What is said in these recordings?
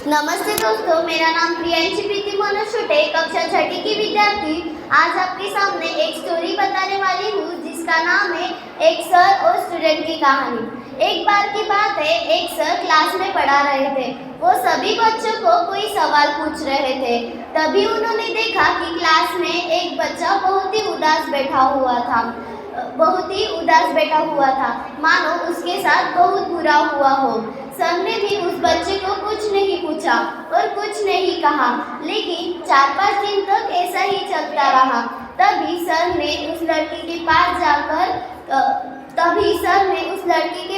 नमस्ते दोस्तों, मेरा नाम प्रियांशी प्रीति मनोज छोटे, कक्षा छठी की विद्यार्थी। आज आपके सामने एक स्टोरी बताने वाली हूँ जिसका नाम है एक सर और स्टूडेंट की कहानी। एक बार की बात है, एक सर क्लास में पढ़ा रहे थे। वो सभी बच्चों को कोई सवाल पूछ रहे थे। तभी उन्होंने देखा कि क्लास में एक बच्चा बहुत ही उदास बैठा हुआ था। मानो उसके साथ बहुत बुरा हुआ हो। सर ने भी उस बच्चे को कुछ नहीं पूछा और कुछ नहीं कहा, लेकिन 4-5 दिन तक ऐसा ही चलता रहा। तभी सर ने उस लड़की के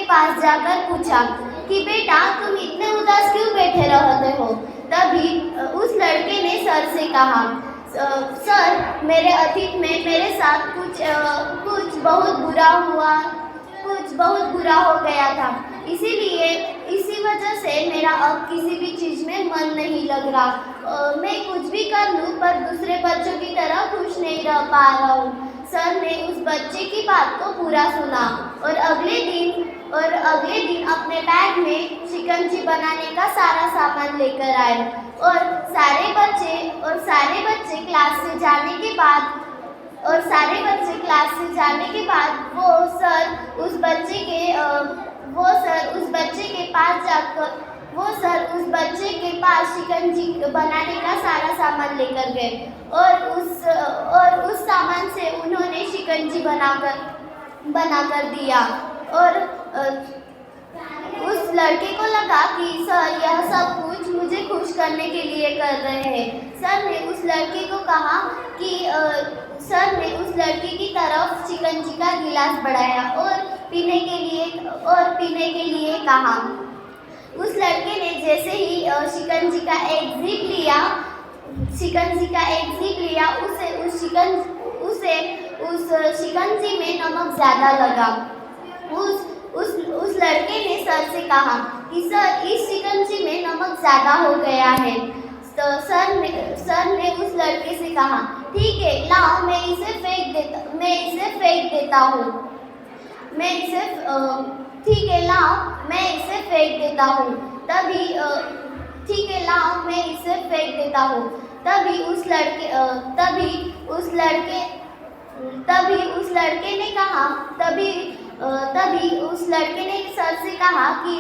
पास जाकर पूछा कि बेटा, तुम इतने उदास क्यों बैठे रहते हो? तभी उस लड़के ने सर से कहा, सर, मेरे अतीत में मेरे साथ कुछ बहुत बुरा हो गया था। इसी वजह से मेरा अब किसी भी चीज़ में मन नहीं लग रहा। मैं कुछ भी कर लूँ पर दूसरे बच्चों की तरह खुश नहीं रह पा रहा हूँ। सर ने उस बच्चे की बात को पूरा सुना और अगले दिन अपने बैग में शिकंजी बनाने का सारा सामान लेकर आए। और सारे बच्चे क्लास से जाने के बाद वो सर उस बच्चे के पास शिकंजी बनाने का सारा सामान लेकर गए और उस सामान से उन्होंने शिकंजी बनाकर दिया। और उस लड़के को लगा कि सर यह सब कुछ मुझे खुश करने के लिए कर रहे हैं। सर ने उस लड़के की तरफ शिकंजी का गिलास बढ़ाया और पीने के लिए कहा। उस लड़के ने जैसे ही शिकंजी का एक जिप लिया, उसे उस शिकंजी में नमक ज़्यादा लगा। उस लड़के ने सर से कहा कि सर, इस शिकंजी में नमक ज़्यादा हो गया है। तो सर ने उस लड़के से कहा, ठीक है, लाओ, मैं इसे फेंक देता हूँ। तभी उस लड़के ने सर से कहा कि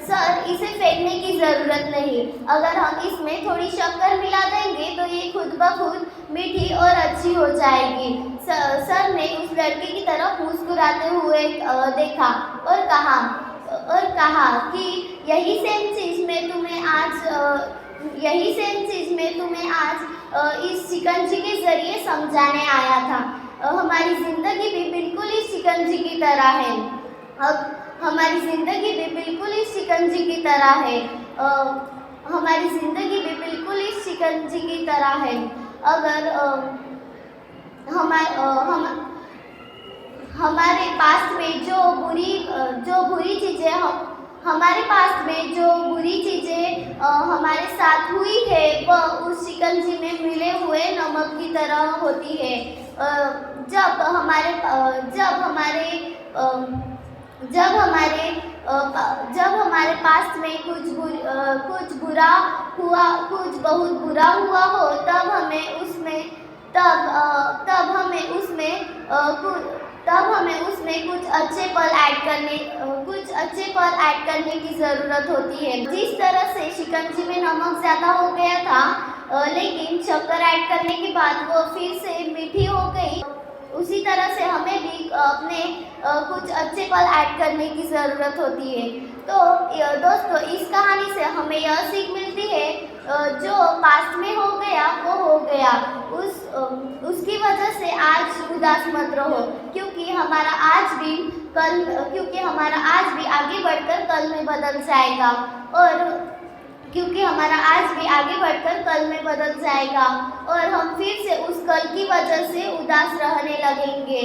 सर, इसे फेंकने की ज़रूरत नहीं। अगर हम इसमें थोड़ी शक्कर मिला देंगे तो ये खुद ब खुद मीठी और अच्छी हो जाएगी। सर ने उस लड़के की तरफ मुस्कुराते हुए देखा और कहा कि यही सेम चीज़ मैं तुम्हें आज इस शिकंजी के ज़रिए समझाने आया था। हमारी ज़िंदगी भी बिल्कुल इस शिकंजी की तरह है। अगर हमारे पास में जो बुरी चीज़ें हमारे साथ हुई है, वह उस शिकंजी में मिले हुए नमक की तरह होती है। जब हमारे पास में कुछ बहुत बुरा हुआ हो, तब हमें उसमें कुछ अच्छे पल ऐड करने की ज़रूरत होती है। जिस तरह से शिकंजी में नमक ज़्यादा हो गया था, लेकिन शक्कर ऐड करने के बाद वो फिर से मीठी हो गई, उसी तरह से हमें भी अपने कुछ अच्छे पल ऐड करने की ज़रूरत होती है। तो दोस्तों, इस कहानी से हमें यह सीख मिलती है, जो पास्ट में हो गया वो हो गया। उसकी वजह से आज उदास मत रहो, क्योंकि हमारा आज भी आगे बढ़कर कल में बदल जाएगा। और हम फिर से उस कल की वजह से उदास रहने लगेंगे।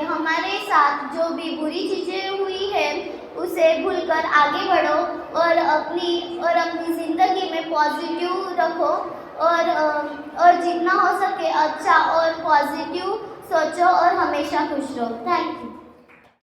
हमारे साथ जो भी बुरी चीज़ें हुई है, उसे भूलकर आगे बढ़ो और अपनी ज़िंदगी में पॉजिटिव रखो और जितना हो सके अच्छा और पॉजिटिव सोचो और हमेशा खुश रहो। Thank you.